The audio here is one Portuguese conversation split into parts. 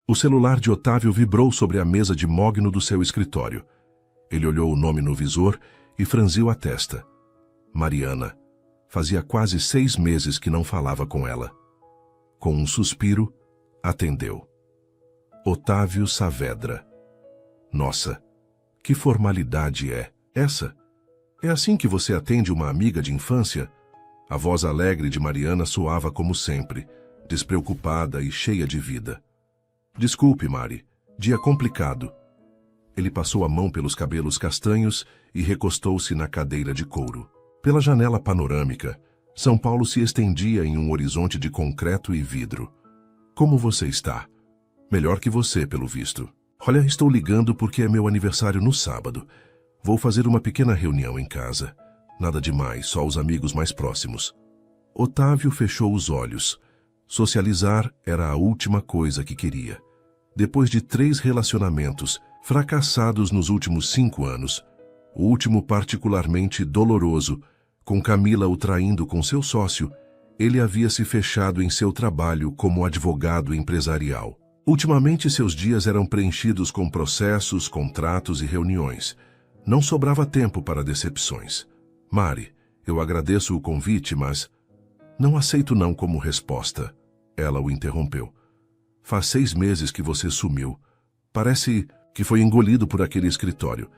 O celular de Otávio vibrou sobre a mesa de mogno do seu escritório. Ele olhou o nome no visor e franziu a testa. Mariana. Fazia quase 6 meses que não falava com ela. Com um suspiro, atendeu. Otávio Saavedra. Nossa, que formalidade é essa? É assim que você atende uma amiga de infância? A voz alegre de Mariana soava como sempre, despreocupada e cheia de vida. Desculpe, Mari, dia complicado. Ele passou a mão pelos cabelos castanhos e recostou-se na cadeira de couro. Pela janela panorâmica, São Paulo se estendia em um horizonte de concreto e vidro. Como você está? Melhor que você, pelo visto. Olha, estou ligando porque é meu aniversário no sábado. Vou fazer uma pequena reunião em casa. Nada demais, só os amigos mais próximos. Otávio fechou os olhos. Socializar era a última coisa que queria. Depois de 3 relacionamentos fracassados nos últimos 5 anos, o último particularmente doloroso, com Camila o traindo com seu sócio, ele havia se fechado em seu trabalho como advogado empresarial. Ultimamente seus dias eram preenchidos com processos, contratos e reuniões. Não sobrava tempo para decepções. Mari, eu agradeço o convite, mas... Não aceito não como resposta. Ela o interrompeu. Faz 6 meses que você sumiu. Parece que foi engolido por aquele escritório.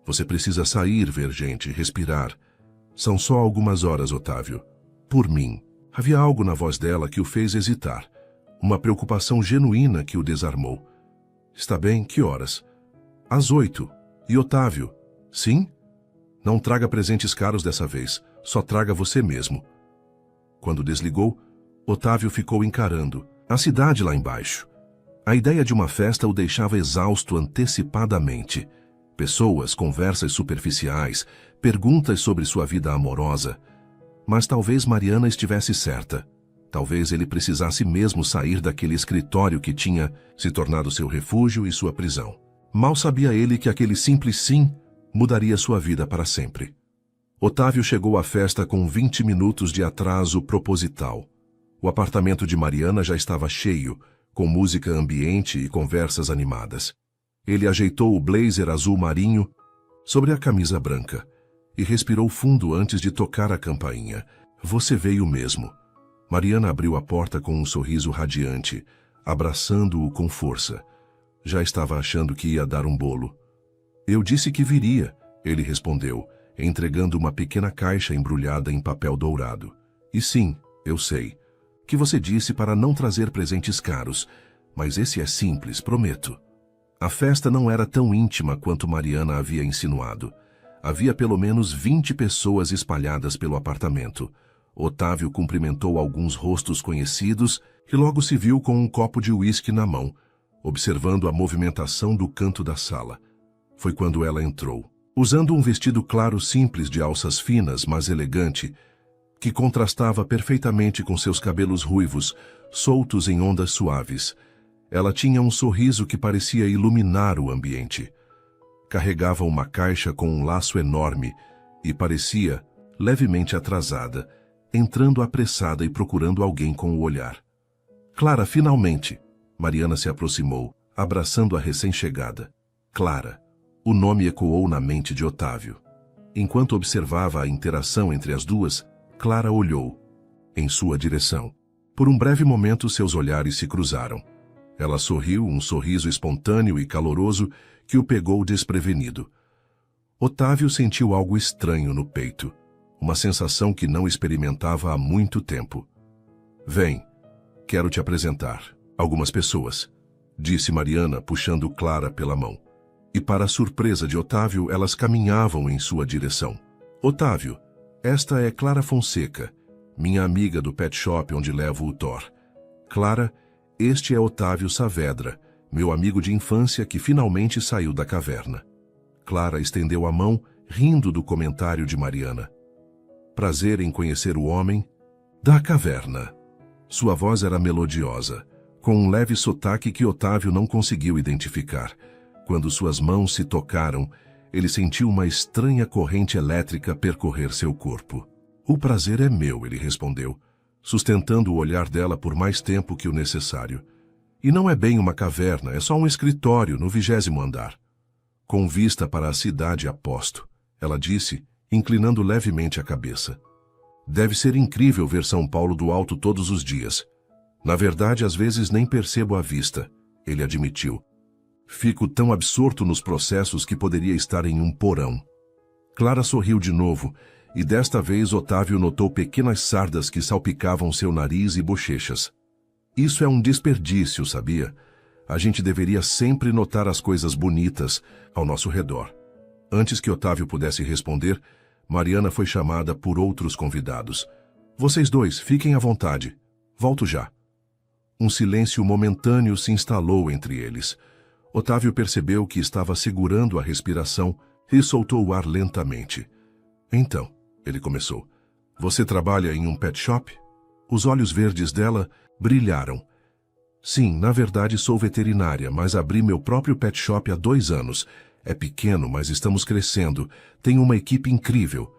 Você precisa sair, ver gente, respirar. São só algumas horas, Otávio. Por mim. Havia algo na voz dela que o fez hesitar. Uma preocupação genuína que o desarmou. Está bem, que horas? Às 8. E Otávio? Sim? Não traga presentes caros dessa vez. Só traga você mesmo. Quando desligou, Otávio ficou encarando a cidade lá embaixo. A ideia de uma festa o deixava exausto antecipadamente. Pessoas, conversas superficiais, perguntas sobre sua vida amorosa. Mas talvez Mariana estivesse certa. Talvez ele precisasse mesmo sair daquele escritório que tinha se tornado seu refúgio e sua prisão. Mal sabia ele que aquele simples sim mudaria sua vida para sempre. Otávio chegou à festa com 20 minutos de atraso proposital. O apartamento de Mariana já estava cheio, com música ambiente e conversas animadas. Ele ajeitou o blazer azul marinho sobre a camisa branca e respirou fundo antes de tocar a campainha. Você veio mesmo. Mariana abriu a porta com um sorriso radiante, abraçando-o com força. Já estava achando que ia dar um bolo. Eu disse que viria, ele respondeu, entregando uma pequena caixa embrulhada em papel dourado. E sim, eu sei, que você disse para não trazer presentes caros, mas esse é simples, prometo. A festa não era tão íntima quanto Mariana havia insinuado. Havia pelo menos 20 pessoas espalhadas pelo apartamento. Otávio cumprimentou alguns rostos conhecidos e logo se viu com um copo de uísque na mão, observando a movimentação do canto da sala. Foi quando ela entrou, usando um vestido claro simples de alças finas, mas elegante, que contrastava perfeitamente com seus cabelos ruivos, soltos em ondas suaves. Ela tinha um sorriso que parecia iluminar o ambiente. Carregava uma caixa com um laço enorme e parecia levemente atrasada, entrando apressada e procurando alguém com o olhar. Clara, finalmente! Mariana se aproximou, abraçando a recém-chegada. Clara. O nome ecoou na mente de Otávio. Enquanto observava a interação entre as duas, Clara olhou em sua direção. Por um breve momento, seus olhares se cruzaram. Ela sorriu, um sorriso espontâneo e caloroso que o pegou desprevenido. Otávio sentiu algo estranho no peito, uma sensação que não experimentava há muito tempo. Vem, quero te apresentar algumas pessoas, disse Mariana, puxando Clara pela mão. E para a surpresa de Otávio, elas caminhavam em sua direção. Otávio, esta é Clara Fonseca, minha amiga do pet shop onde levo o Thor. Clara, este é Otávio Saavedra, meu amigo de infância que finalmente saiu da caverna. Clara estendeu a mão, rindo do comentário de Mariana. Prazer em conhecer o homem da caverna. Sua voz era melodiosa, com um leve sotaque que Otávio não conseguiu identificar. Quando suas mãos se tocaram, ele sentiu uma estranha corrente elétrica percorrer seu corpo. O prazer é meu, ele respondeu, sustentando o olhar dela por mais tempo que o necessário. E não é bem uma caverna, é só um escritório no 20º andar. Com vista para a cidade, aposto, ela disse, inclinando levemente a cabeça. Deve ser incrível ver São Paulo do alto todos os dias. Na verdade, às vezes nem percebo a vista, ele admitiu. Fico tão absorto nos processos que poderia estar em um porão. Clara sorriu de novo, e desta vez Otávio notou pequenas sardas que salpicavam seu nariz e bochechas. Isso é um desperdício, sabia? A gente deveria sempre notar as coisas bonitas ao nosso redor. Antes que Otávio pudesse responder, Mariana foi chamada por outros convidados. Vocês dois, fiquem à vontade. Volto já. Um silêncio momentâneo se instalou entre eles. Otávio percebeu que estava segurando a respiração e soltou o ar lentamente. Então, ele começou. Você trabalha em um pet shop? Os olhos verdes dela brilharam. Sim, na verdade sou veterinária, mas abri meu próprio pet shop há 2 anos. É pequeno, mas estamos crescendo. Tenho uma equipe incrível.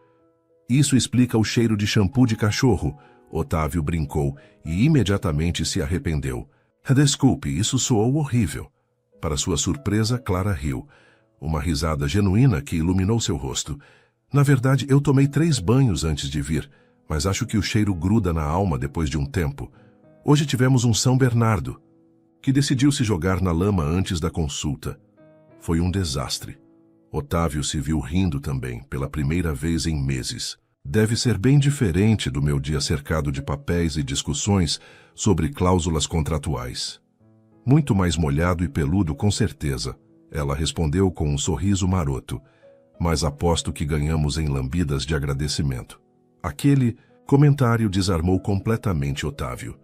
Isso explica o cheiro de shampoo de cachorro, Otávio brincou e imediatamente se arrependeu. Desculpe, isso soou horrível. Para sua surpresa, Clara riu. Uma risada genuína que iluminou seu rosto. Na verdade, eu tomei 3 banhos antes de vir, mas acho que o cheiro gruda na alma depois de um tempo. Hoje tivemos um São Bernardo, que decidiu se jogar na lama antes da consulta. Foi um desastre. Otávio se viu rindo também, pela primeira vez em meses. Deve ser bem diferente do meu dia cercado de papéis e discussões sobre cláusulas contratuais. Muito mais molhado e peludo, com certeza, ela respondeu com um sorriso maroto, mas aposto que ganhamos em lambidas de agradecimento. Aquele comentário desarmou completamente Otávio.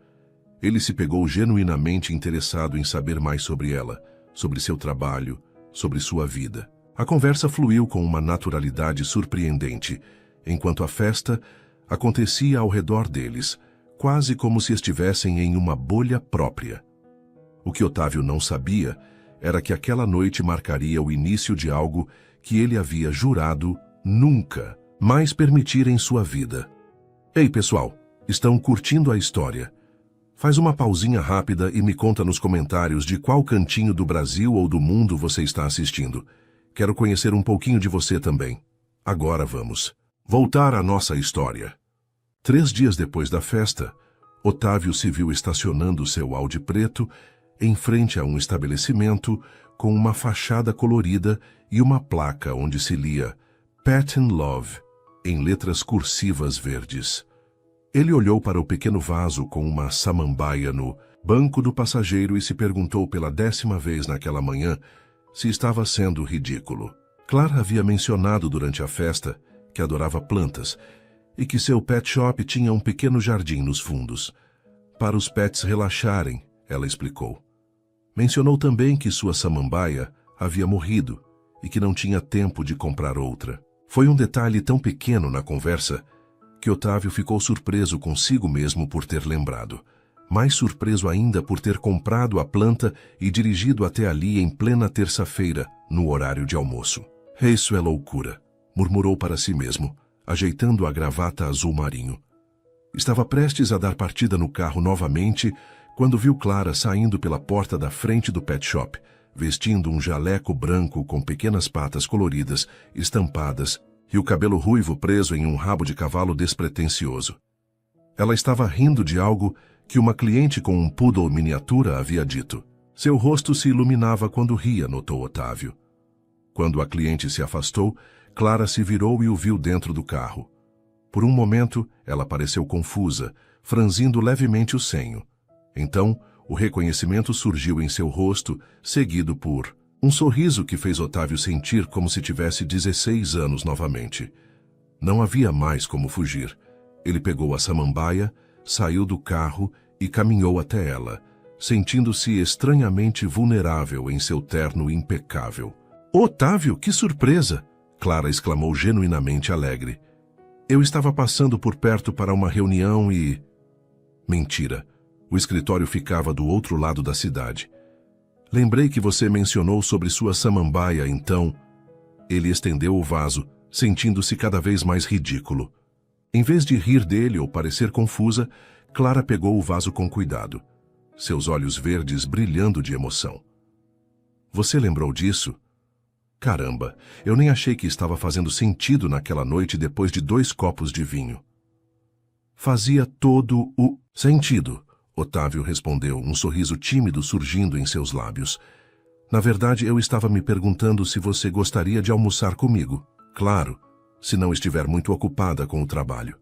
Ele se pegou genuinamente interessado em saber mais sobre ela, sobre seu trabalho, sobre sua vida. A conversa fluiu com uma naturalidade surpreendente, enquanto a festa acontecia ao redor deles, quase como se estivessem em uma bolha própria. O que Otávio não sabia era que aquela noite marcaria o início de algo que ele havia jurado nunca mais permitir em sua vida. Ei, pessoal, estão curtindo a história? Faz uma pausinha rápida e me conta nos comentários de qual cantinho do Brasil ou do mundo você está assistindo. Quero conhecer um pouquinho de você também. Agora vamos voltar à nossa história. 3 dias depois da festa, Otávio se viu estacionando seu Audi preto em frente a um estabelecimento com uma fachada colorida e uma placa onde se lia Pet and Love, em letras cursivas verdes. Ele olhou para o pequeno vaso com uma samambaia no banco do passageiro e se perguntou pela 10ª vez naquela manhã se estava sendo ridículo. Clara havia mencionado durante a festa que adorava plantas e que seu pet shop tinha um pequeno jardim nos fundos. Para os pets relaxarem, ela explicou. Mencionou também que sua samambaia havia morrido e que não tinha tempo de comprar outra. Foi um detalhe tão pequeno na conversa que Otávio ficou surpreso consigo mesmo por ter lembrado. Mais surpreso ainda por ter comprado a planta e dirigido até ali em plena terça-feira, no horário de almoço. Isso é loucura, murmurou para si mesmo, ajeitando a gravata azul marinho. Estava prestes a dar partida no carro novamente quando viu Clara saindo pela porta da frente do pet shop, vestindo um jaleco branco com pequenas patas coloridas, estampadas, e o cabelo ruivo preso em um rabo de cavalo despretensioso. Ela estava rindo de algo que uma cliente com um poodle miniatura havia dito. Seu rosto se iluminava quando ria, notou Otávio. Quando a cliente se afastou, Clara se virou e o viu dentro do carro. Por um momento, ela pareceu confusa, franzindo levemente o senho. Então, o reconhecimento surgiu em seu rosto, seguido por um sorriso que fez Otávio sentir como se tivesse 16 anos novamente. Não havia mais como fugir. Ele pegou a samambaia, saiu do carro e caminhou até ela, sentindo-se estranhamente vulnerável em seu terno impecável. Otávio, que surpresa! Clara exclamou genuinamente alegre. Eu estava passando por perto para uma reunião e... Mentira. O escritório ficava do outro lado da cidade. Lembrei que você mencionou sobre sua samambaia, então... Ele estendeu o vaso, sentindo-se cada vez mais ridículo. Em vez de rir dele ou parecer confusa, Clara pegou o vaso com cuidado. seus olhos verdes brilhando de emoção. Você lembrou disso? Caramba, eu nem achei que estava fazendo sentido naquela noite depois de 2 copos de vinho. Fazia todo o sentido, Otávio respondeu, um sorriso tímido surgindo em seus lábios. Na verdade, eu estava me perguntando se você gostaria de almoçar comigo. Claro, se não estiver muito ocupada com o trabalho.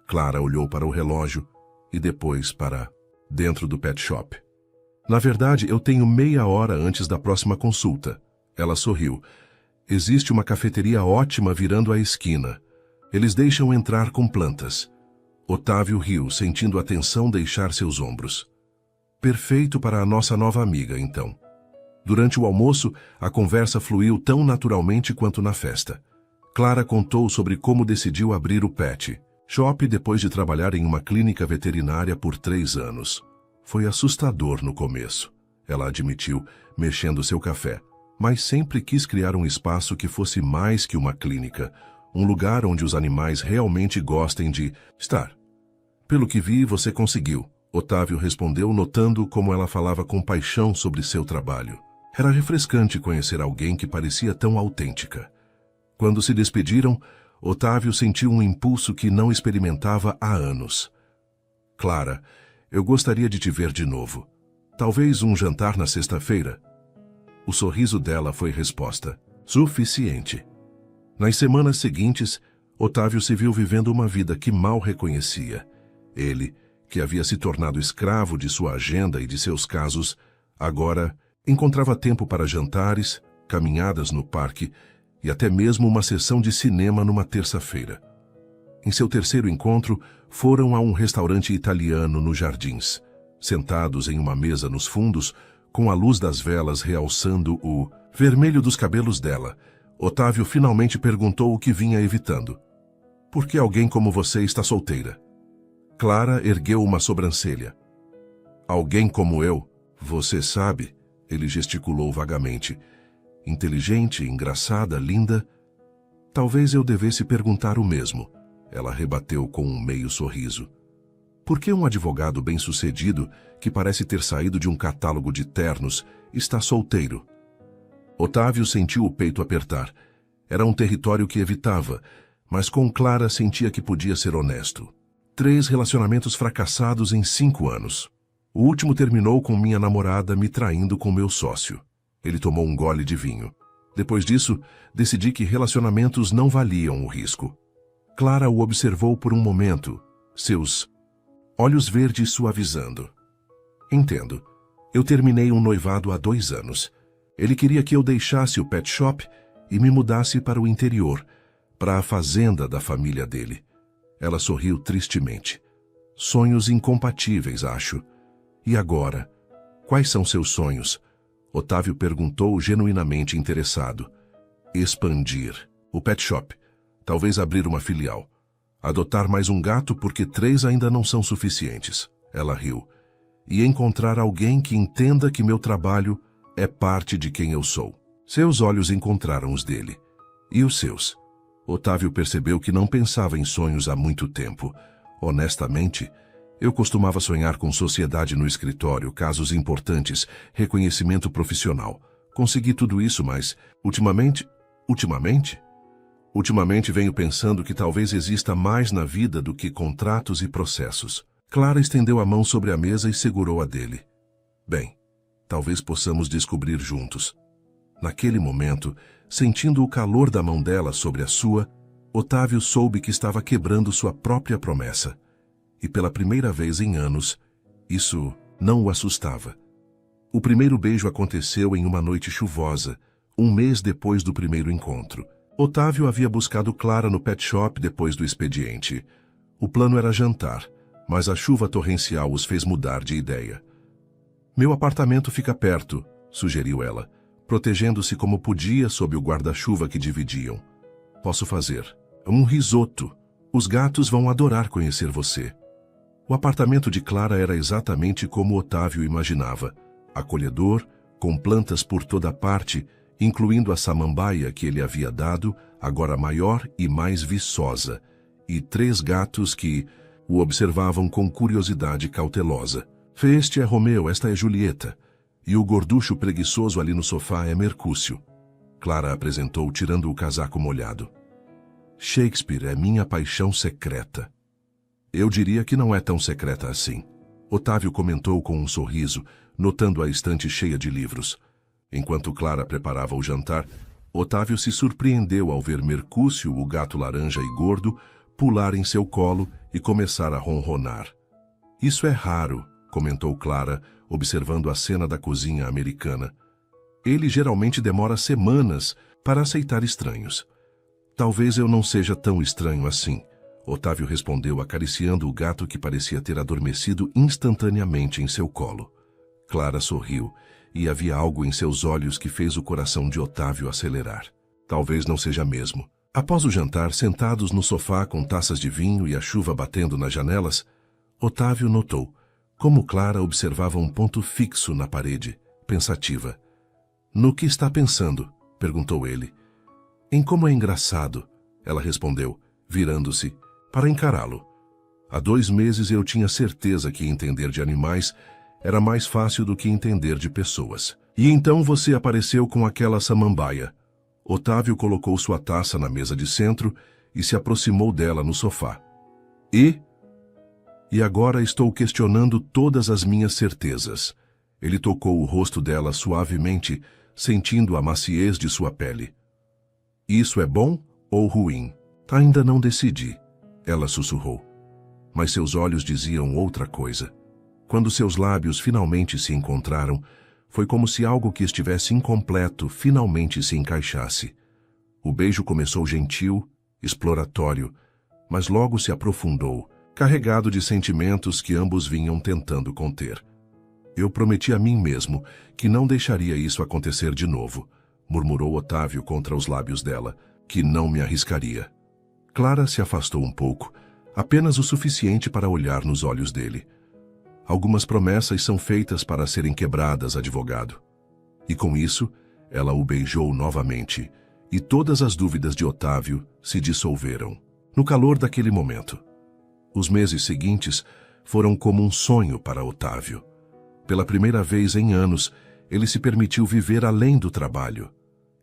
Clara olhou para o relógio e depois para dentro do pet shop. Na verdade, eu tenho meia hora antes da próxima consulta. Ela sorriu. Existe uma cafeteria ótima virando a esquina. Eles deixam entrar com plantas. Otávio riu, sentindo a tensão deixar seus ombros. Perfeito para a nossa nova amiga, então. Durante o almoço, a conversa fluiu tão naturalmente quanto na festa. Clara contou sobre como decidiu abrir o pet shop depois de trabalhar em uma clínica veterinária por 3 anos. Foi assustador no começo, ela admitiu, mexendo seu café, mas sempre quis criar um espaço que fosse mais que uma clínica, um lugar onde os animais realmente gostem de estar. Pelo que vi, você conseguiu, Otávio respondeu, notando como ela falava com paixão sobre seu trabalho. Era refrescante conhecer alguém que parecia tão autêntica. Quando se despediram, Otávio sentiu um impulso que não experimentava há anos. Clara, eu gostaria de te ver de novo. Talvez um jantar na sexta-feira? O sorriso dela foi resposta. Suficiente. Nas semanas seguintes, Otávio se viu vivendo uma vida que mal reconhecia. Ele, que havia se tornado escravo de sua agenda e de seus casos, agora encontrava tempo para jantares, caminhadas no parque e até mesmo uma sessão de cinema numa terça-feira. Em seu terceiro encontro, foram a um restaurante italiano nos Jardins. Sentados em uma mesa nos fundos, com a luz das velas realçando o vermelho dos cabelos dela, Otávio finalmente perguntou o que vinha evitando. Por que alguém como você está solteira? Clara ergueu uma sobrancelha. Alguém como eu, você sabe, ele gesticulou vagamente. Inteligente, engraçada, linda. Talvez eu devesse perguntar o mesmo. Ela rebateu com um meio sorriso. Por que um advogado bem-sucedido, que parece ter saído de um catálogo de ternos, está solteiro? Otávio sentiu o peito apertar. Era um território que evitava, mas com Clara sentia que podia ser honesto. 3 relacionamentos fracassados em 5 anos. O último terminou com minha namorada me traindo com meu sócio. Ele tomou um gole de vinho. Depois disso, decidi que relacionamentos não valiam o risco. Clara o observou por um momento, seus olhos verdes suavizando. Entendo. Eu terminei um noivado há 2 anos. Ele queria que eu deixasse o pet shop e me mudasse para o interior, para a fazenda da família dele. Ela sorriu tristemente. Sonhos incompatíveis, acho. E agora? Quais são seus sonhos? Otávio perguntou genuinamente interessado. Expandir. O pet shop. Talvez abrir uma filial. Adotar mais um gato porque 3 ainda não são suficientes. Ela riu. E encontrar alguém que entenda que meu trabalho é parte de quem eu sou. Seus olhos encontraram os dele. E os seus? Otávio percebeu que não pensava em sonhos há muito tempo. Honestamente, eu costumava sonhar com sociedade no escritório, casos importantes, reconhecimento profissional. Consegui tudo isso, mas, ultimamente, venho pensando que talvez exista mais na vida do que contratos e processos. Clara estendeu a mão sobre a mesa e segurou a dele. Bem, talvez possamos descobrir juntos. Naquele momento, sentindo o calor da mão dela sobre a sua, Otávio soube que estava quebrando sua própria promessa. E pela primeira vez em anos, isso não o assustava. O primeiro beijo aconteceu em uma noite chuvosa, 1 mês depois do primeiro encontro. Otávio havia buscado Clara no pet shop depois do expediente. O plano era jantar, mas a chuva torrencial os fez mudar de ideia. Meu apartamento fica perto, sugeriu ela, protegendo-se como podia sob o guarda-chuva que dividiam. Posso fazer um risoto. Os gatos vão adorar conhecer você. O apartamento de Clara era exatamente como Otávio imaginava. Acolhedor, com plantas por toda parte, incluindo a samambaia que ele havia dado, agora maior e mais viçosa, e 3 gatos que o observavam com curiosidade cautelosa. Este é Romeu, esta é Julieta. E o gorducho preguiçoso ali no sofá é Mercúcio. Clara apresentou, tirando o casaco molhado. Shakespeare é minha paixão secreta. Eu diria que não é tão secreta assim. Otávio comentou com um sorriso, notando a estante cheia de livros. Enquanto Clara preparava o jantar, Otávio se surpreendeu ao ver Mercúcio, o gato laranja e gordo, pular em seu colo e começar a ronronar. Isso é raro, comentou Clara, observando a cena da cozinha americana. Ele geralmente demora semanas para aceitar estranhos. Talvez eu não seja tão estranho assim, Otávio respondeu, acariciando o gato que parecia ter adormecido instantaneamente em seu colo. Clara sorriu, e havia algo em seus olhos que fez o coração de Otávio acelerar. Talvez não seja mesmo. Após o jantar, sentados no sofá com taças de vinho e a chuva batendo nas janelas, Otávio notou como Clara observava um ponto fixo na parede, pensativa. No que está pensando? Perguntou ele. Em como é engraçado, ela respondeu, virando-se, para encará-lo. Há 2 meses eu tinha certeza que entender de animais era mais fácil do que entender de pessoas. E então você apareceu com aquela samambaia. Otávio colocou sua taça na mesa de centro e se aproximou dela no sofá. E agora estou questionando todas as minhas certezas. Ele tocou o rosto dela suavemente, sentindo a maciez de sua pele. Isso é bom ou ruim? Ainda não decidi, ela sussurrou. Mas seus olhos diziam outra coisa. Quando seus lábios finalmente se encontraram, foi como se algo que estivesse incompleto finalmente se encaixasse. O beijo começou gentil, exploratório, mas logo se aprofundou, carregado de sentimentos que ambos vinham tentando conter. Eu prometi a mim mesmo que não deixaria isso acontecer de novo, murmurou Otávio contra os lábios dela, que não me arriscaria. Clara se afastou um pouco, apenas o suficiente para olhar nos olhos dele. Algumas promessas são feitas para serem quebradas, advogado. E com isso, ela o beijou novamente, e todas as dúvidas de Otávio se dissolveram. No calor daquele momento. Os meses seguintes foram como um sonho para Otávio. Pela primeira vez em anos, ele se permitiu viver além do trabalho.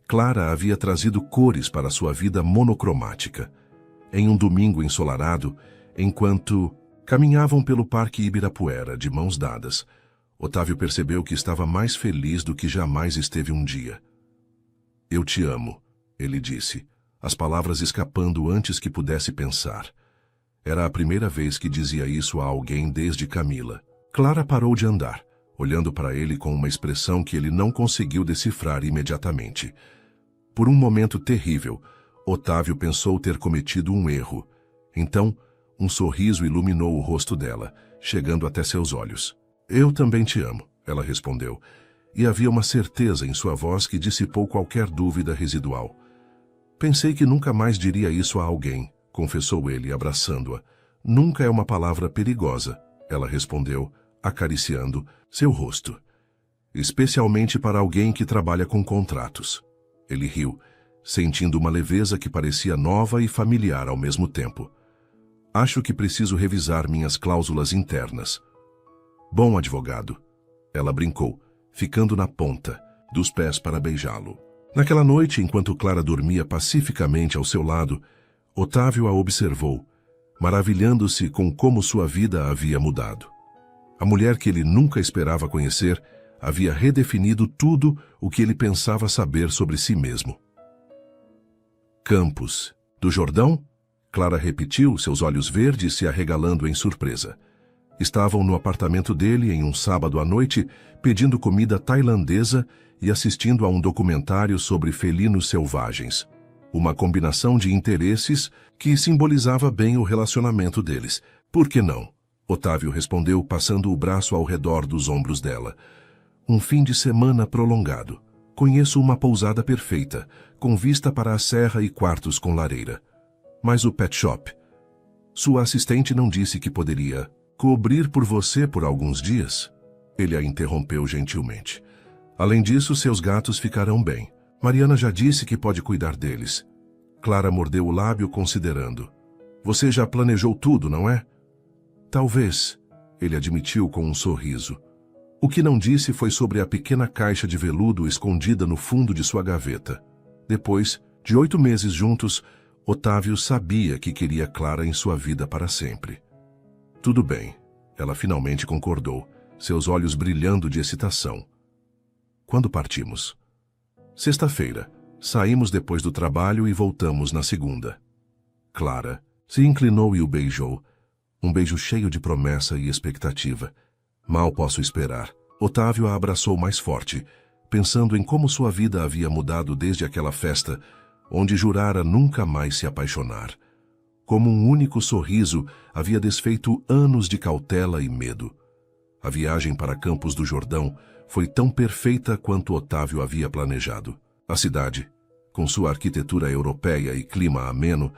Clara havia trazido cores para sua vida monocromática. Em um domingo ensolarado, enquanto caminhavam pelo Parque Ibirapuera de mãos dadas, Otávio percebeu que estava mais feliz do que jamais esteve um dia. Eu te amo, ele disse, as palavras escapando antes que pudesse pensar. Era a primeira vez que dizia isso a alguém desde Camila. Clara parou de andar, olhando para ele com uma expressão que ele não conseguiu decifrar imediatamente. Por um momento terrível, Otávio pensou ter cometido um erro. Então, um sorriso iluminou o rosto dela, chegando até seus olhos. Eu também te amo, ela respondeu, e havia uma certeza em sua voz que dissipou qualquer dúvida residual. Pensei que nunca mais diria isso a alguém, confessou ele, abraçando-a. Nunca é uma palavra perigosa, ela respondeu, acariciando seu rosto. Especialmente para alguém que trabalha com contratos. Ele riu, sentindo uma leveza que parecia nova e familiar ao mesmo tempo. Acho que preciso revisar minhas cláusulas internas. Bom, advogado. Ela brincou, ficando na ponta dos pés para beijá-lo. Naquela noite, enquanto Clara dormia pacificamente ao seu lado, Otávio a observou, maravilhando-se com como sua vida havia mudado. A mulher que ele nunca esperava conhecer havia redefinido tudo o que ele pensava saber sobre si mesmo. Campos. Do Jordão? Clara repetiu, seus olhos verdes se arregalando em surpresa. Estavam no apartamento dele em um sábado à noite, pedindo comida tailandesa e assistindo a um documentário sobre felinos selvagens. Uma combinação de interesses que simbolizava bem o relacionamento deles. Por que não? Otávio respondeu, passando o braço ao redor dos ombros dela. Um fim de semana prolongado. Conheço uma pousada perfeita, com vista para a serra e quartos com lareira. Mas o pet shop? Sua assistente não disse que poderia cobrir por você por alguns dias? Ele a interrompeu gentilmente. Além disso, seus gatos ficarão bem. Mariana já disse que pode cuidar deles. Clara mordeu o lábio considerando. Você já planejou tudo, não é? Talvez, ele admitiu com um sorriso. O que não disse foi sobre a pequena caixa de veludo escondida no fundo de sua gaveta. Depois de 8 meses juntos, Otávio sabia que queria Clara em sua vida para sempre. Tudo bem, ela finalmente concordou, seus olhos brilhando de excitação. Quando partimos? Sexta-feira. Saímos depois do trabalho e voltamos na segunda. Clara se inclinou e o beijou. Um beijo cheio de promessa e expectativa. Mal posso esperar. Otávio a abraçou mais forte, pensando em como sua vida havia mudado desde aquela festa, onde jurara nunca mais se apaixonar. Como um único sorriso havia desfeito anos de cautela e medo. A viagem para Campos do Jordão foi tão perfeita quanto Otávio havia planejado. A cidade, com sua arquitetura europeia e clima ameno,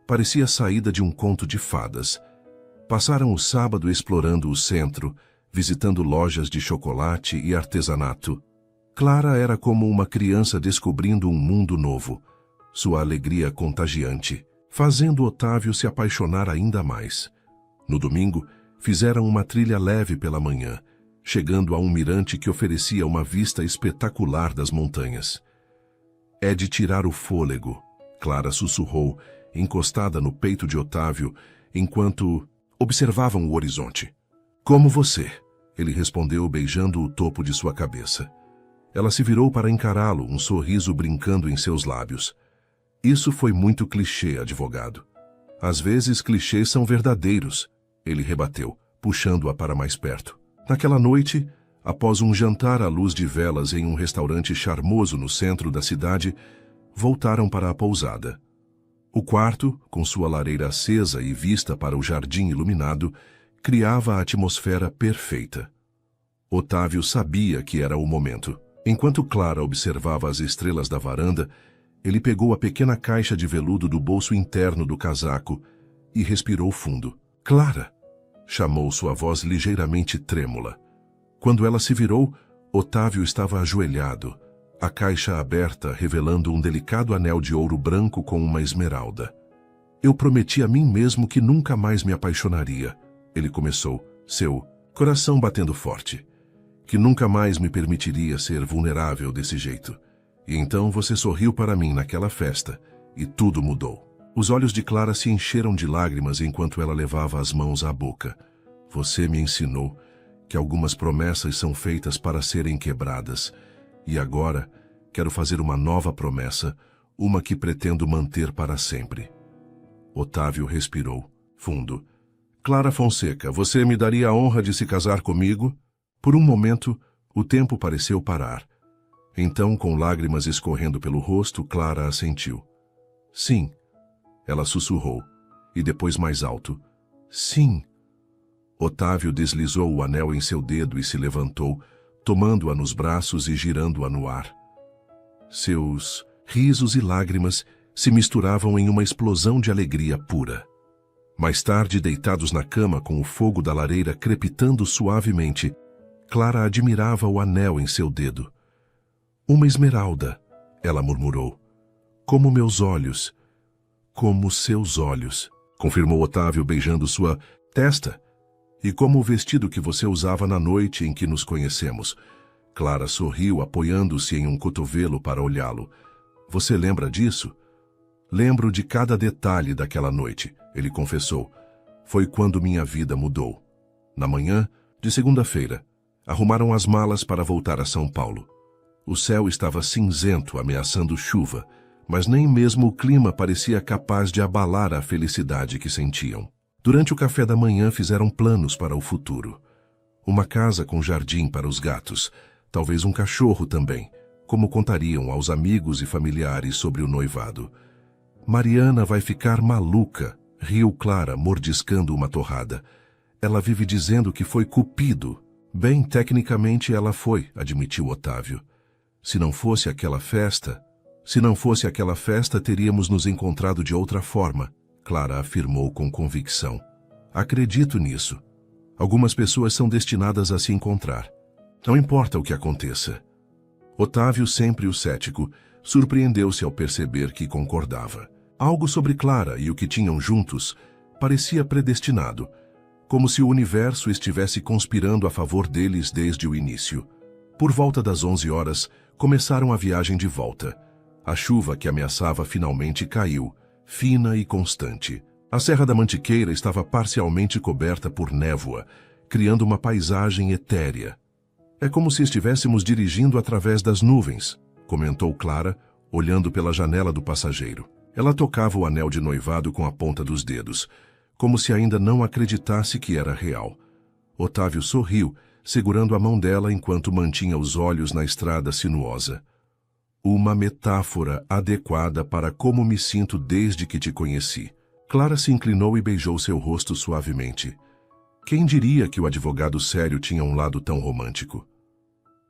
parecia saída de um conto de fadas. Passaram o sábado explorando o centro, visitando lojas de chocolate e artesanato. Clara era como uma criança descobrindo um mundo novo, sua alegria contagiante, fazendo Otávio se apaixonar ainda mais. No domingo, fizeram uma trilha leve pela manhã, chegando a um mirante que oferecia uma vista espetacular das montanhas. É de tirar o fôlego, Clara sussurrou, encostada no peito de Otávio, enquanto observavam o horizonte. Como você, ele respondeu beijando o topo de sua cabeça. Ela se virou para encará-lo, um sorriso brincando em seus lábios. Isso foi muito clichê, advogado. Às vezes clichês são verdadeiros, ele rebateu, puxando-a para mais perto. Naquela noite, após um jantar à luz de velas em um restaurante charmoso no centro da cidade, voltaram para a pousada. O quarto, com sua lareira acesa e vista para o jardim iluminado, criava a atmosfera perfeita. Otávio sabia que era o momento. Enquanto Clara observava as estrelas da varanda, ele pegou a pequena caixa de veludo do bolso interno do casaco e respirou fundo. Clara! Chamou sua voz ligeiramente trêmula. Quando ela se virou, Otávio estava ajoelhado, a caixa aberta revelando um delicado anel de ouro branco com uma esmeralda. Eu prometi a mim mesmo que nunca mais me apaixonaria, ele começou, seu coração batendo forte. Que nunca mais me permitiria ser vulnerável desse jeito. E então você sorriu para mim naquela festa, e tudo mudou. Os olhos de Clara se encheram de lágrimas enquanto ela levava as mãos à boca. Você me ensinou que algumas promessas são feitas para serem quebradas, e agora quero fazer uma nova promessa, uma que pretendo manter para sempre. Otávio respirou fundo. Clara Fonseca, você me daria a honra de se casar comigo? Por um momento, o tempo pareceu parar. Então, com lágrimas escorrendo pelo rosto, Clara assentiu. Sim, ela sussurrou, e depois mais alto. Sim. Otávio deslizou o anel em seu dedo e se levantou, tomando-a nos braços e girando-a no ar. Seus risos e lágrimas se misturavam em uma explosão de alegria pura. Mais tarde, deitados na cama com o fogo da lareira crepitando suavemente, Clara admirava o anel em seu dedo. Uma esmeralda, ela murmurou. Como meus olhos. Como seus olhos, confirmou Otávio beijando sua testa. E como o vestido que você usava na noite em que nos conhecemos. Clara sorriu, apoiando-se em um cotovelo para olhá-lo. Você lembra disso? Lembro de cada detalhe daquela noite, ele confessou. Foi quando minha vida mudou. Na manhã de segunda-feira, arrumaram as malas para voltar a São Paulo. O céu estava cinzento, ameaçando chuva, mas nem mesmo o clima parecia capaz de abalar a felicidade que sentiam. Durante o café da manhã fizeram planos para o futuro. Uma casa com jardim para os gatos, talvez um cachorro também, como contariam aos amigos e familiares sobre o noivado. Mariana vai ficar maluca, riu Clara, mordiscando uma torrada. Ela vive dizendo que foi Cupido. Bem, tecnicamente ela foi, admitiu Otávio. Se não fosse aquela festa, teríamos nos encontrado de outra forma, Clara afirmou com convicção. Acredito nisso. Algumas pessoas são destinadas a se encontrar. Não importa o que aconteça. Otávio, sempre o cético, surpreendeu-se ao perceber que concordava. Algo sobre Clara e o que tinham juntos parecia predestinado. como se o universo estivesse conspirando a favor deles desde o início. Por volta das 11 horas, começaram a viagem de volta. A chuva que ameaçava finalmente caiu, fina e constante. A Serra da Mantiqueira estava parcialmente coberta por névoa, criando uma paisagem etérea. É como se estivéssemos dirigindo através das nuvens, comentou Clara, olhando pela janela do passageiro. Ela tocava o anel de noivado com a ponta dos dedos, como se ainda não acreditasse que era real. Otávio sorriu, segurando a mão dela enquanto mantinha os olhos na estrada sinuosa. Uma metáfora adequada para como me sinto desde que te conheci. Clara se inclinou e beijou seu rosto suavemente. Quem diria que o advogado sério tinha um lado tão romântico?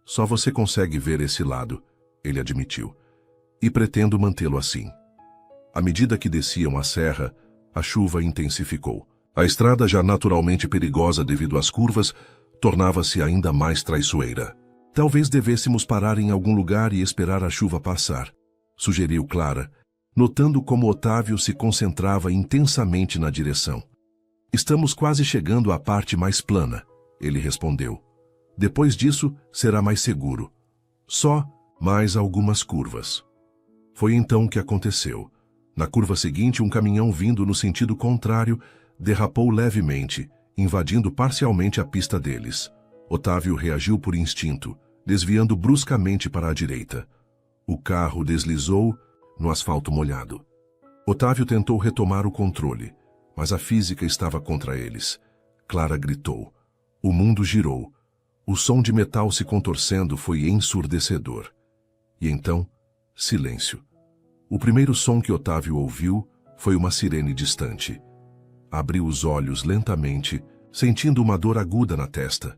Só você consegue ver esse lado, ele admitiu. E pretendo mantê-lo assim. À medida que desciam a serra, a chuva intensificou. A estrada, já naturalmente perigosa devido às curvas, tornava-se ainda mais traiçoeira. Talvez devêssemos parar em algum lugar e esperar a chuva passar, sugeriu Clara, notando como Otávio se concentrava intensamente na direção. Estamos quase chegando à parte mais plana, ele respondeu. Depois disso, será mais seguro. Só mais algumas curvas. Foi então que aconteceu. Na curva seguinte, um caminhão vindo no sentido contrário derrapou levemente, invadindo parcialmente a pista deles. Otávio reagiu por instinto, desviando bruscamente para a direita. O carro deslizou no asfalto molhado. Otávio tentou retomar o controle, mas a física estava contra eles. Clara gritou. O mundo girou. O som de metal se contorcendo foi ensurdecedor. E então, silêncio. O primeiro som que Otávio ouviu foi uma sirene distante. Abriu os olhos lentamente, sentindo uma dor aguda na testa.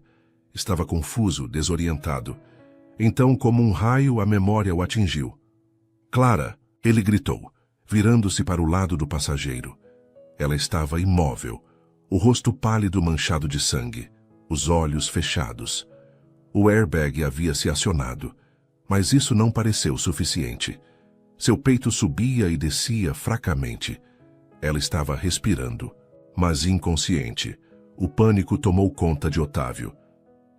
Estava confuso, desorientado. Então, como um raio, a memória o atingiu. Clara, ele gritou, virando-se para o lado do passageiro. Ela estava imóvel, o rosto pálido manchado de sangue, os olhos fechados. O airbag havia se acionado, mas isso não pareceu suficiente. Seu peito subia e descia fracamente. Ela estava respirando, mas inconsciente. O pânico tomou conta de Otávio.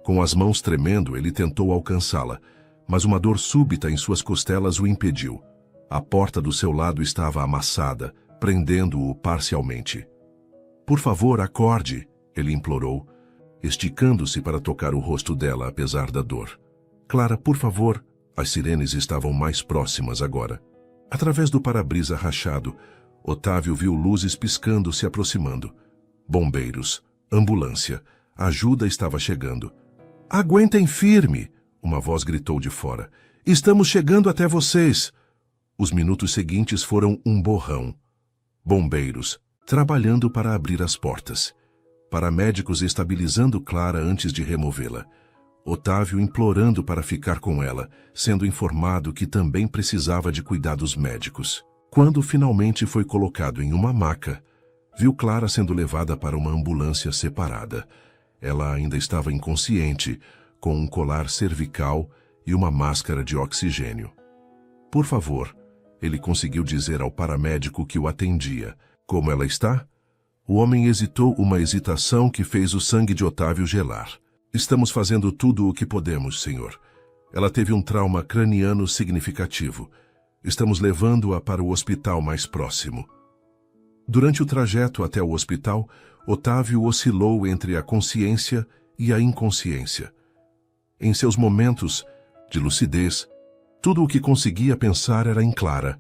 Com as mãos tremendo, ele tentou alcançá-la, mas uma dor súbita em suas costelas o impediu. A porta do seu lado estava amassada, prendendo-o parcialmente. Por favor, acorde, ele implorou, esticando-se para tocar o rosto dela apesar da dor. Clara, por favor. As sirenes estavam mais próximas agora. Através do para-brisa rachado, Otávio viu luzes piscando se aproximando. Bombeiros, ambulância, ajuda estava chegando. Aguentem firme, uma voz gritou de fora. Estamos chegando até vocês. Os minutos seguintes foram um borrão. Bombeiros, trabalhando para abrir as portas. Paramédicos estabilizando Clara antes de removê-la. Otávio implorando para ficar com ela, sendo informado que também precisava de cuidados médicos. Quando finalmente foi colocado em uma maca, viu Clara sendo levada para uma ambulância separada. Ela ainda estava inconsciente, com um colar cervical e uma máscara de oxigênio. Por favor, ele conseguiu dizer ao paramédico que o atendia. Como ela está? O homem hesitou uma hesitação que fez o sangue de Otávio gelar. Estamos fazendo tudo o que podemos, senhor. Ela teve um trauma craniano significativo. Estamos levando-a para o hospital mais próximo. Durante o trajeto até o hospital, Otávio oscilou entre a consciência e a inconsciência. Em seus momentos de lucidez, tudo o que conseguia pensar era em Clara,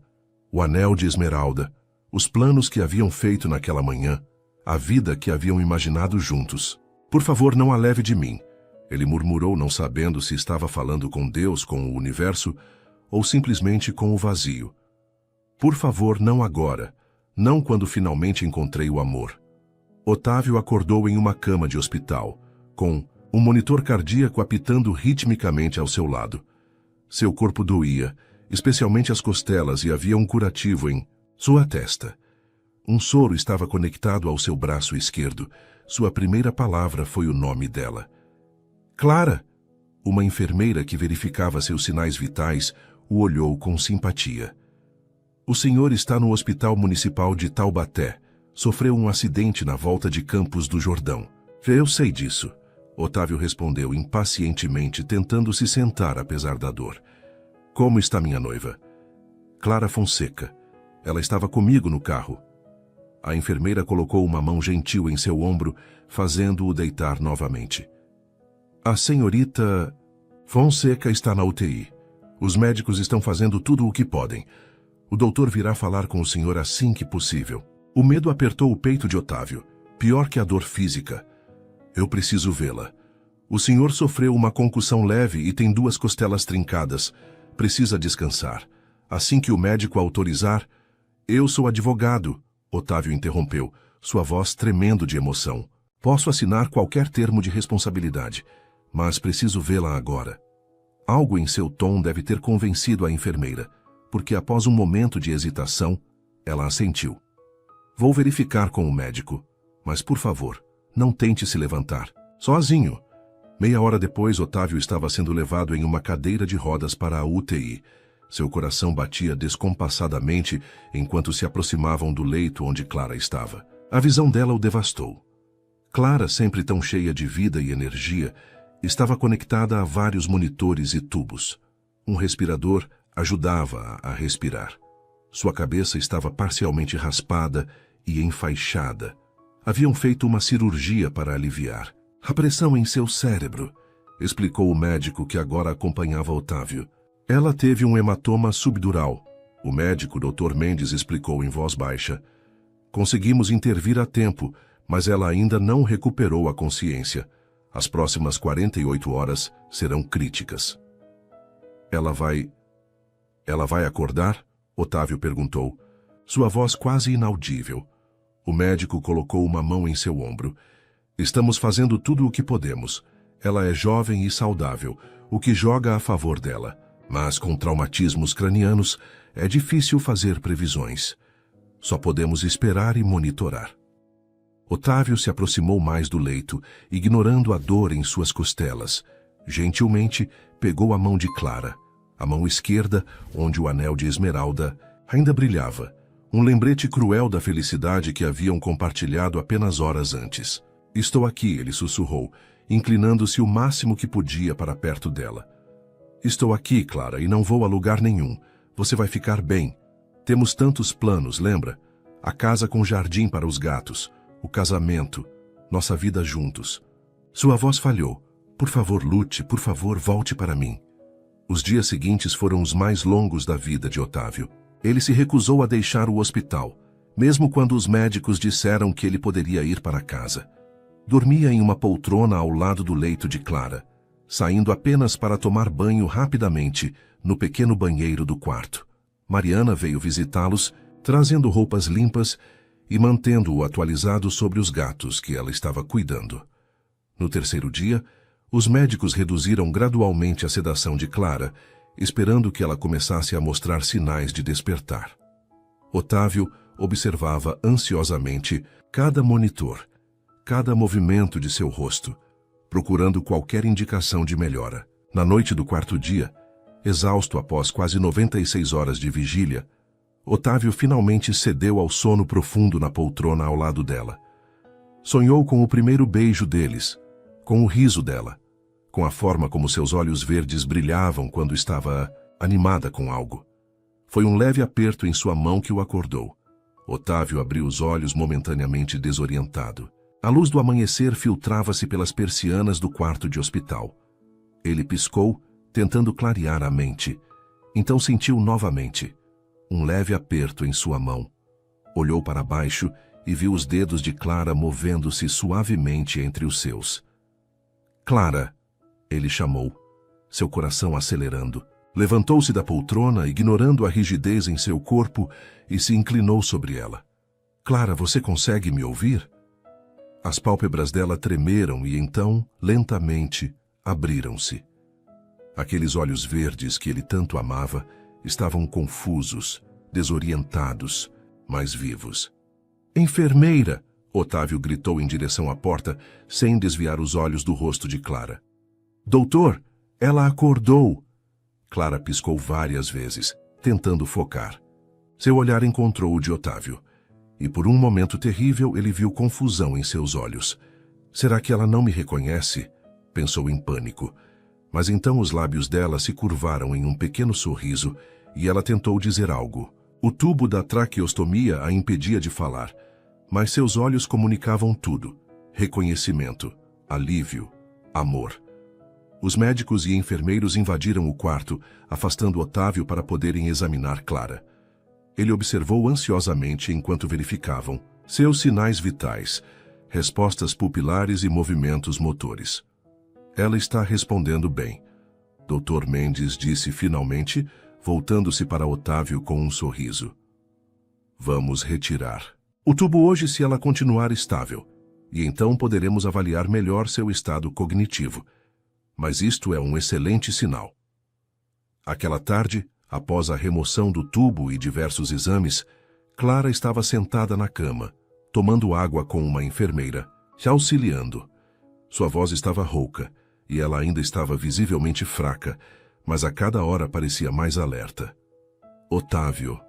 o anel de esmeralda, os planos que haviam feito naquela manhã, a vida que haviam imaginado juntos. Por favor, não a leve de mim, ele murmurou, não sabendo se estava falando com Deus, com o universo, ou simplesmente com o vazio. Por favor, não agora, não quando finalmente encontrei o amor. Otávio acordou em uma cama de hospital, com um monitor cardíaco apitando ritmicamente ao seu lado. Seu corpo doía, especialmente as costelas, e havia um curativo em sua testa. Um soro estava conectado ao seu braço esquerdo. Sua primeira palavra foi o nome dela. Clara! Uma enfermeira que verificava seus sinais vitais o olhou com simpatia. O senhor está no Hospital Municipal de Taubaté, Sofreu um acidente na volta de Campos do Jordão. Eu sei disso. Otávio respondeu impacientemente, tentando se sentar apesar da dor. Como está minha noiva? Clara Fonseca. Ela estava comigo no carro. A enfermeira colocou uma mão gentil em seu ombro, fazendo-o deitar novamente. A senhorita Fonseca está na UTI. Os médicos estão fazendo tudo o que podem. O doutor virá falar com o senhor assim que possível. O medo apertou o peito de Otávio, pior que a dor física. Eu preciso vê-la. O senhor sofreu uma concussão leve e tem 2 costelas trincadas. Precisa descansar. Assim que o médico autorizar... Eu sou advogado, Otávio interrompeu, sua voz tremendo de emoção. Posso assinar qualquer termo de responsabilidade, mas preciso vê-la agora. Algo em seu tom deve ter convencido a enfermeira, porque após um momento de hesitação, ela assentiu. Vou verificar com o médico, mas por favor, não tente se levantar. Sozinho. Meia hora depois, Otávio estava sendo levado em uma cadeira de rodas para a UTI. Seu coração batia descompassadamente enquanto se aproximavam do leito onde Clara estava. A visão dela o devastou. Clara, sempre tão cheia de vida e energia, estava conectada a vários monitores e tubos. Um respirador ajudava a respirar. Sua cabeça estava parcialmente raspada e enfaixada. Haviam feito uma cirurgia para aliviar. A pressão em seu cérebro, explicou o médico que agora acompanhava Otávio. Ela teve um hematoma subdural. O médico, Dr. Mendes, explicou em voz baixa. Conseguimos intervir a tempo, mas ela ainda não recuperou a consciência. As próximas 48 horas serão críticas. Ela vai acordar? Otávio perguntou. Sua voz quase inaudível. O médico colocou uma mão em seu ombro. Estamos fazendo tudo o que podemos. Ela é jovem e saudável, o que joga a favor dela. Mas com traumatismos cranianos, é difícil fazer previsões. Só podemos esperar e monitorar. Otávio se aproximou mais do leito, ignorando a dor em suas costelas. Gentilmente, pegou a mão de Clara. A mão esquerda, onde o anel de esmeralda ainda brilhava. Um lembrete cruel da felicidade que haviam compartilhado apenas horas antes. Estou aqui, ele sussurrou, inclinando-se o máximo que podia para perto dela. Estou aqui, Clara, e não vou a lugar nenhum. Você vai ficar bem. Temos tantos planos, lembra? A casa com jardim para os gatos, o casamento, nossa vida juntos. Sua voz falhou. Por favor, lute, por favor, volte para mim. Os dias seguintes foram os mais longos da vida de Otávio. Ele se recusou a deixar o hospital, mesmo quando os médicos disseram que ele poderia ir para casa. Dormia em uma poltrona ao lado do leito de Clara, saindo apenas para tomar banho rapidamente no pequeno banheiro do quarto. Mariana veio visitá-los, trazendo roupas limpas e mantendo-o atualizado sobre os gatos que ela estava cuidando. No terceiro dia, os médicos reduziram gradualmente a sedação de Clara, esperando que ela começasse a mostrar sinais de despertar. Otávio observava ansiosamente cada monitor, cada movimento de seu rosto, procurando qualquer indicação de melhora. Na noite do quarto dia, exausto após quase 96 horas de vigília, Otávio finalmente cedeu ao sono profundo na poltrona ao lado dela. Sonhou com o primeiro beijo deles, com o riso dela, com a forma como seus olhos verdes brilhavam quando estava animada com algo. Foi um leve aperto em sua mão que o acordou. Otávio abriu os olhos momentaneamente desorientado. A luz do amanhecer filtrava-se pelas persianas do quarto de hospital. Ele piscou, tentando clarear a mente. Então sentiu novamente um leve aperto em sua mão. Olhou para baixo e viu os dedos de Clara movendo-se suavemente entre os seus. Clara, ele chamou, seu coração acelerando. Levantou-se da poltrona, ignorando a rigidez em seu corpo, e se inclinou sobre ela. Clara, você consegue me ouvir? As pálpebras dela tremeram e então, lentamente, abriram-se. Aqueles olhos verdes que ele tanto amava estavam confusos, desorientados, mas vivos. Enfermeira! Otávio gritou em direção à porta, sem desviar os olhos do rosto de Clara. Doutor, ela acordou! Clara piscou várias vezes, tentando focar. Seu olhar encontrou o de Otávio. e por um momento terrível ele viu confusão em seus olhos. Será que ela não me reconhece? Pensou em pânico. Mas então os lábios dela se curvaram em um pequeno sorriso e ela tentou dizer algo. O tubo da traqueostomia a impedia de falar, mas seus olhos comunicavam tudo: reconhecimento, alívio, amor. Os médicos e enfermeiros invadiram o quarto, afastando Otávio para poderem examinar Clara. Ele observou ansiosamente enquanto verificavam seus sinais vitais, respostas pupilares e movimentos motores. Ela está respondendo bem, Dr. Mendes disse finalmente, voltando-se para Otávio com um sorriso. Vamos retirar o tubo hoje se ela continuar estável, e então poderemos avaliar melhor seu estado cognitivo. Mas isto é um excelente sinal. Aquela tarde, após a remoção do tubo e diversos exames, Clara estava sentada na cama, tomando água com uma enfermeira, se auxiliando. Sua voz estava rouca, e ela ainda estava visivelmente fraca, mas a cada hora parecia mais alerta. Otávio,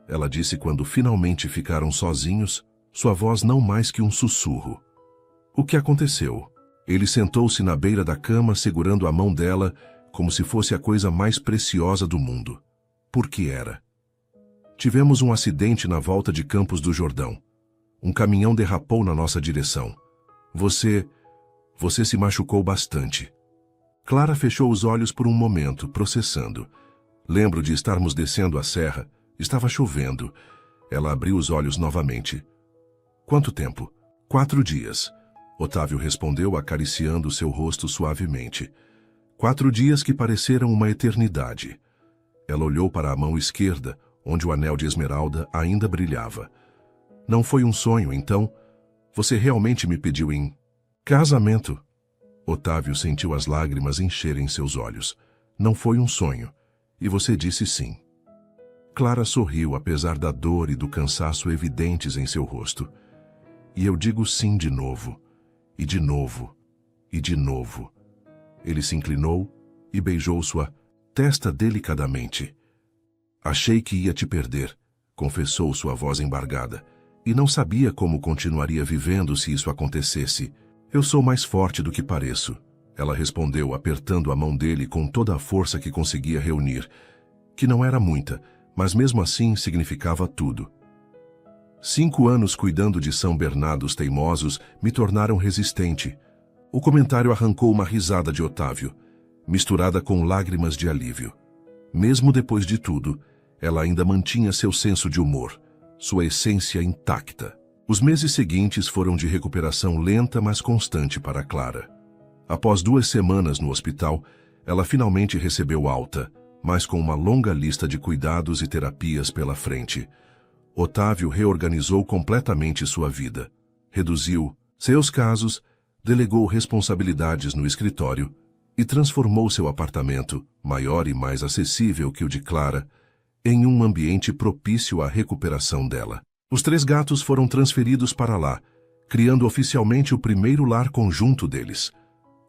ela disse quando finalmente ficaram sozinhos, sua voz não mais que um sussurro. O que aconteceu? Ele sentou-se na beira da cama segurando a mão dela como se fosse a coisa mais preciosa do mundo. Por que era? Tivemos um acidente na volta de Campos do Jordão. Um caminhão derrapou na nossa direção. Você se machucou bastante. Clara fechou os olhos por um momento, processando. Lembro de estarmos descendo a serra. Estava chovendo. Ela abriu os olhos novamente. Quanto tempo? 4 dias. Otávio respondeu acariciando seu rosto suavemente. 4 dias que pareceram uma eternidade. Ela olhou para a mão esquerda, onde o anel de esmeralda ainda brilhava. Não foi um sonho, então? Você realmente me pediu em casamento? Otávio sentiu as lágrimas encherem seus olhos. Não foi um sonho. E você disse sim. Clara sorriu apesar da dor e do cansaço evidentes em seu rosto. E eu digo sim de novo. E de novo, e de novo. Ele se inclinou e beijou sua testa delicadamente. Achei que ia te perder, confessou sua voz embargada, e não sabia como continuaria vivendo se isso acontecesse. Eu sou mais forte do que pareço, ela respondeu apertando a mão dele com toda a força que conseguia reunir, que não era muita, mas mesmo assim significava tudo. 5 anos cuidando de São Bernardos teimosos me tornaram resistente. O comentário arrancou uma risada de Otávio, misturada com lágrimas de alívio. Mesmo depois de tudo, ela ainda mantinha seu senso de humor, sua essência intacta. Os meses seguintes foram de recuperação lenta, mas constante para Clara. Após 2 semanas no hospital, ela finalmente recebeu alta, mas com uma longa lista de cuidados e terapias pela frente. Otávio reorganizou completamente sua vida. Reduziu seus casos, delegou responsabilidades no escritório e transformou seu apartamento, maior e mais acessível que o de Clara, em um ambiente propício à recuperação dela. Os 3 gatos foram transferidos para lá, criando oficialmente o primeiro lar conjunto deles.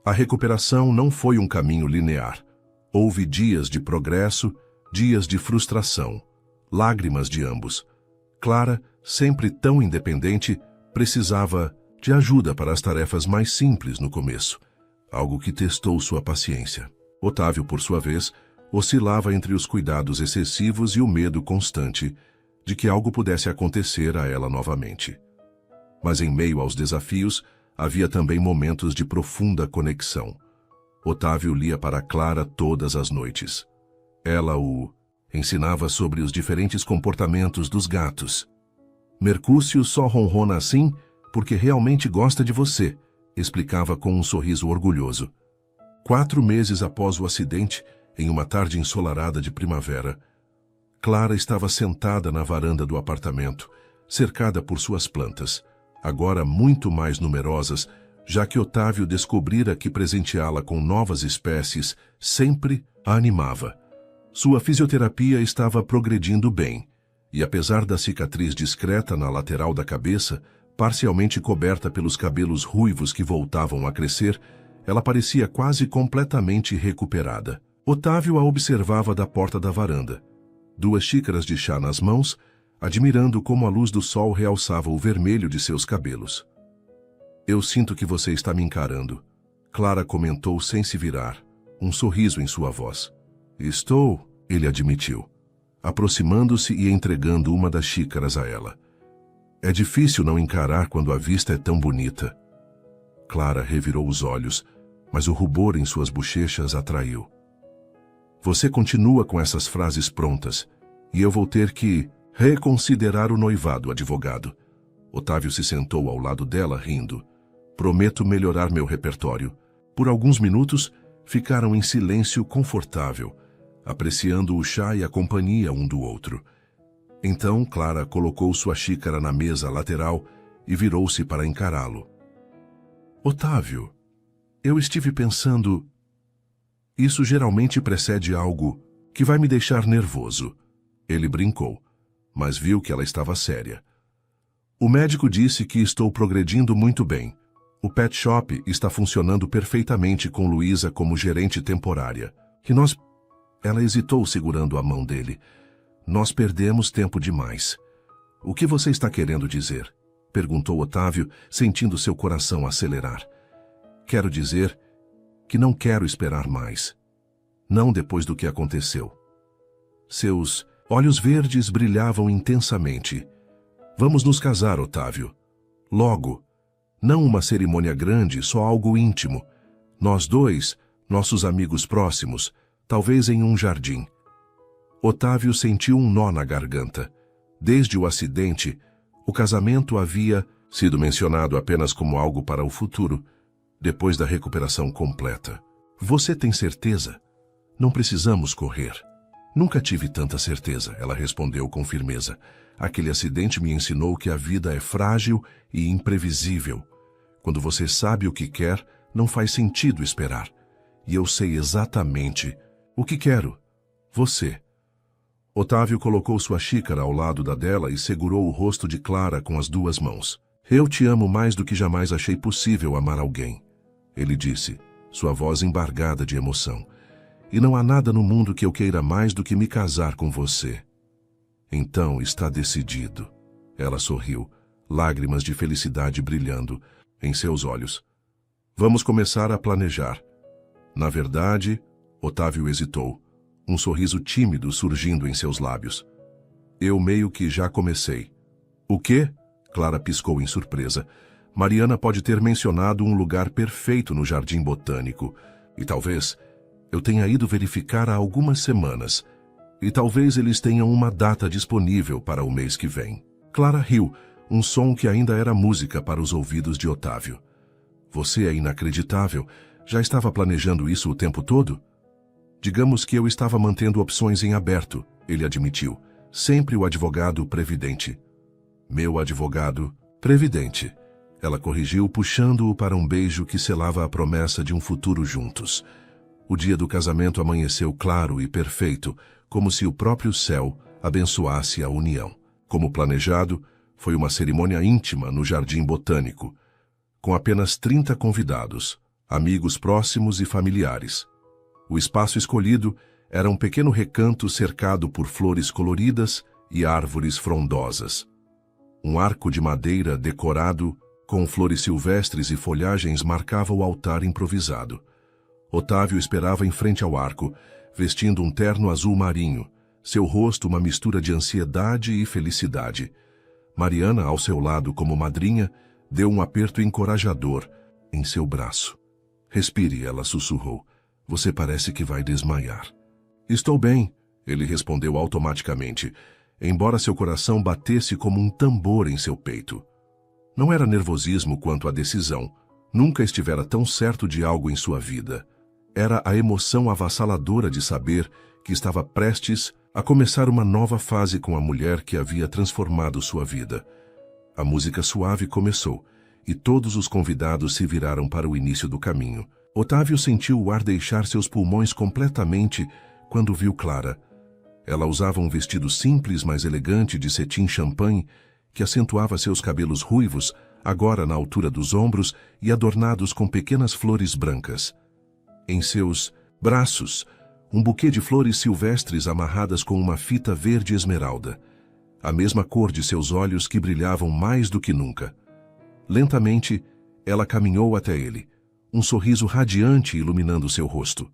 A recuperação não foi um caminho linear. Houve dias de progresso, dias de frustração, lágrimas de ambos. Clara, sempre tão independente, precisava de ajuda para as tarefas mais simples no começo, algo que testou sua paciência. Otávio, por sua vez, oscilava entre os cuidados excessivos e o medo constante de que algo pudesse acontecer a ela novamente. Mas em meio aos desafios, havia também momentos de profunda conexão. Otávio lia para Clara todas as noites. Ela o ensinava sobre os diferentes comportamentos dos gatos. Mercúcio só ronrona assim porque realmente gosta de você, explicava com um sorriso orgulhoso. 4 meses após o acidente, em uma tarde ensolarada de primavera, Clara estava sentada na varanda do apartamento, cercada por suas plantas, agora muito mais numerosas, já que Otávio descobrira que presenteá-la com novas espécies sempre a animava. Sua fisioterapia estava progredindo bem, e apesar da cicatriz discreta na lateral da cabeça, parcialmente coberta pelos cabelos ruivos que voltavam a crescer, ela parecia quase completamente recuperada. Otávio a observava da porta da varanda. 2 xícaras de chá nas mãos, admirando como a luz do sol realçava o vermelho de seus cabelos. Eu sinto que você está me encarando, Clara comentou sem se virar, um sorriso em sua voz. Estou, ele admitiu, aproximando-se e entregando uma das xícaras a ela. É difícil não encarar quando a vista é tão bonita. Clara revirou os olhos, mas o rubor em suas bochechas atraiu. Você continua com essas frases prontas, e eu vou ter que reconsiderar o noivado, advogado. Otávio se sentou ao lado dela, rindo. Prometo melhorar meu repertório. Por alguns minutos, ficaram em silêncio confortável, apreciando o chá e a companhia um do outro. Então, Clara colocou sua xícara na mesa lateral e virou-se para encará-lo. Otávio, eu estive pensando... Isso geralmente precede algo que vai me deixar nervoso. Ele brincou, mas viu que ela estava séria. O médico disse que estou progredindo muito bem. O pet shop está funcionando perfeitamente com Luísa como gerente temporária. Que nós... Ela hesitou segurando a mão dele. Nós perdemos tempo demais. O que você está querendo dizer? Perguntou Otávio, sentindo seu coração acelerar. Quero dizer que não quero esperar mais. Não depois do que aconteceu. Seus olhos verdes brilhavam intensamente. Vamos nos casar, Otávio. Logo. Não uma cerimônia grande, só algo íntimo. Nós dois, nossos amigos próximos, talvez em um jardim. Otávio sentiu um nó na garganta. Desde o acidente, o casamento havia sido mencionado apenas como algo para o futuro, depois da recuperação completa. Você tem certeza? Não precisamos correr. Nunca tive tanta certeza, ela respondeu com firmeza. Aquele acidente me ensinou que a vida é frágil e imprevisível. Quando você sabe o que quer, não faz sentido esperar. E eu sei exatamente o que quero. Você. Otávio colocou sua xícara ao lado da dela e segurou o rosto de Clara com as duas mãos. Eu te amo mais do que jamais achei possível amar alguém. Ele disse, sua voz embargada de emoção. E não há nada no mundo que eu queira mais do que me casar com você. Então está decidido. Ela sorriu, lágrimas de felicidade brilhando em seus olhos. Vamos começar a planejar. Na verdade, Otávio hesitou, um sorriso tímido surgindo em seus lábios. Eu meio que já comecei. O quê? Clara piscou em surpresa. Mariana pode ter mencionado um lugar perfeito no Jardim Botânico. E talvez eu tenha ido verificar há algumas semanas. E talvez eles tenham uma data disponível para o mês que vem. Clara riu, um som que ainda era música para os ouvidos de Otávio. Você é inacreditável. Já estava planejando isso o tempo todo? Digamos que eu estava mantendo opções em aberto, ele admitiu. Sempre o advogado previdente. Meu advogado previdente. Ela corrigiu, puxando-o para um beijo que selava a promessa de um futuro juntos. O dia do casamento amanheceu claro e perfeito, como se o próprio céu abençoasse a união. Como planejado, foi uma cerimônia íntima no Jardim Botânico, com apenas 30 convidados, amigos próximos e familiares. O espaço escolhido era um pequeno recanto cercado por flores coloridas e árvores frondosas. Um arco de madeira decorado com flores silvestres e folhagens marcava o altar improvisado. Otávio esperava em frente ao arco, vestindo um terno azul marinho, seu rosto uma mistura de ansiedade e felicidade. Mariana, ao seu lado como madrinha, deu um aperto encorajador em seu braço. Respire, ela sussurrou. Você parece que vai desmaiar. Estou bem, ele respondeu automaticamente, embora seu coração batesse como um tambor em seu peito. Não era nervosismo quanto à decisão. Nunca estivera tão certo de algo em sua vida. Era a emoção avassaladora de saber que estava prestes a começar uma nova fase com a mulher que havia transformado sua vida. A música suave começou, e todos os convidados se viraram para o início do caminho. Otávio sentiu o ar deixar seus pulmões completamente quando viu Clara. Ela usava um vestido simples, mas elegante de cetim champanhe, que acentuava seus cabelos ruivos, agora na altura dos ombros e adornados com pequenas flores brancas. Em seus braços, um buquê de flores silvestres amarradas com uma fita verde esmeralda. a mesma cor de seus olhos que brilhavam mais do que nunca. Lentamente, ela caminhou até ele, um sorriso radiante iluminando seu rosto.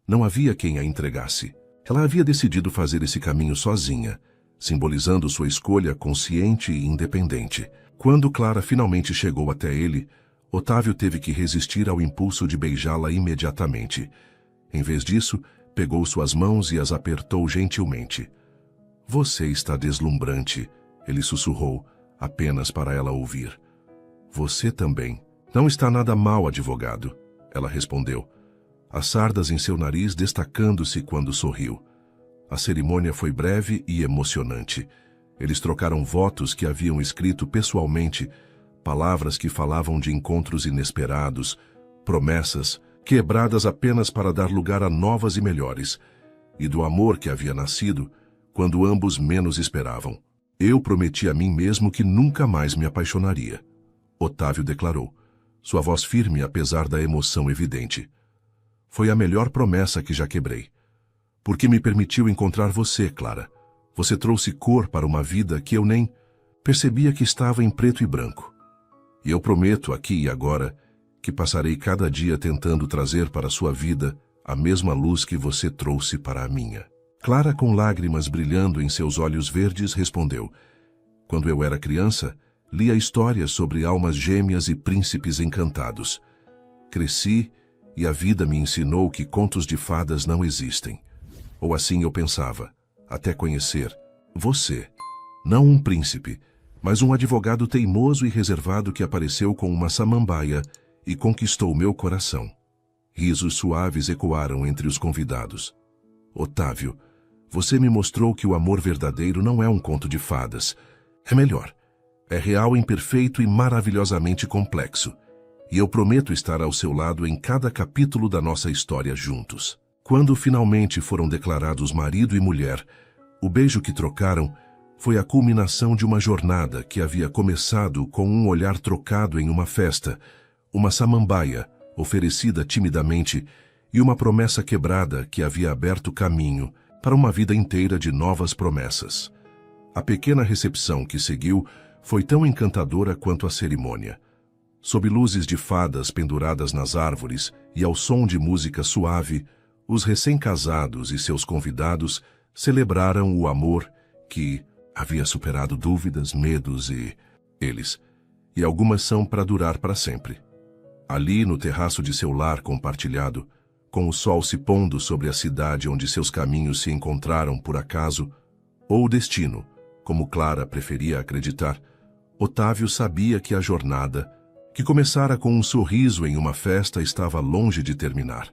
Não havia quem a entregasse. Ela havia decidido fazer esse caminho sozinha, simbolizando sua escolha consciente e independente. Quando Clara finalmente chegou até ele, Otávio teve que resistir ao impulso de beijá-la imediatamente. Em vez disso, pegou suas mãos e as apertou gentilmente. "Você está deslumbrante", ele sussurrou, apenas para ela ouvir. "Você também." "Não está nada mal, advogado", ela respondeu, as sardas em seu nariz destacando-se quando sorriu. A cerimônia foi breve e emocionante. Eles trocaram votos que haviam escrito pessoalmente, palavras que falavam de encontros inesperados, promessas quebradas apenas para dar lugar a novas e melhores, e do amor que havia nascido quando ambos menos esperavam. "Eu prometi a mim mesmo que nunca mais me apaixonaria", Otávio declarou, sua voz firme apesar da emoção evidente. "Foi a melhor promessa que já quebrei. Porque me permitiu encontrar você, Clara. Você trouxe cor para uma vida que eu nem percebia que estava em preto e branco. E eu prometo aqui e agora que passarei cada dia tentando trazer para a sua vida a mesma luz que você trouxe para a minha." Clara, com lágrimas brilhando em seus olhos verdes, respondeu: "Quando eu era criança, lia histórias sobre almas gêmeas e príncipes encantados. Cresci e a vida me ensinou que contos de fadas não existem. Ou assim eu pensava, até conhecer você. Não um príncipe, mas um advogado teimoso e reservado que apareceu com uma samambaia e conquistou meu coração." Risos suaves ecoaram entre os convidados. "Otávio, você me mostrou que o amor verdadeiro não é um conto de fadas. É melhor. É real, imperfeito e maravilhosamente complexo. E eu prometo estar ao seu lado em cada capítulo da nossa história juntos." Quando finalmente foram declarados marido e mulher, o beijo que trocaram foi a culminação de uma jornada que havia começado com um olhar trocado em uma festa, uma samambaia oferecida timidamente e uma promessa quebrada que havia aberto caminho para uma vida inteira de novas promessas. A pequena recepção que seguiu foi tão encantadora quanto a cerimônia. Sob luzes de fadas penduradas nas árvores e ao som de música suave, os recém-casados e seus convidados celebraram o amor que havia superado dúvidas, medos e algumas são para durar para sempre. Ali, no terraço de seu lar compartilhado, com o sol se pondo sobre a cidade onde seus caminhos se encontraram por acaso, ou destino, como Clara preferia acreditar, Otávio sabia que a jornada, que começara com um sorriso em uma festa, estava longe de terminar.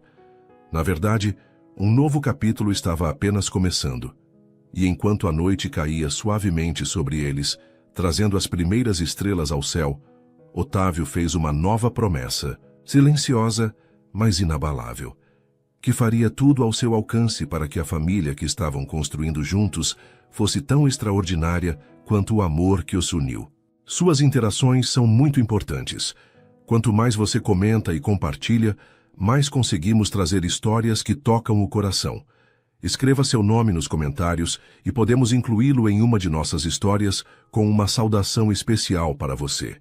Na verdade, um novo capítulo estava apenas começando, e enquanto a noite caía suavemente sobre eles, trazendo as primeiras estrelas ao céu, Otávio fez uma nova promessa, silenciosa, mas inabalável, que faria tudo ao seu alcance para que a família que estavam construindo juntos fosse tão extraordinária quanto o amor que os uniu. Suas interações são muito importantes. Quanto mais você comenta e compartilha, mais conseguimos trazer histórias que tocam o coração. Escreva seu nome nos comentários e podemos incluí-lo em uma de nossas histórias com uma saudação especial para você.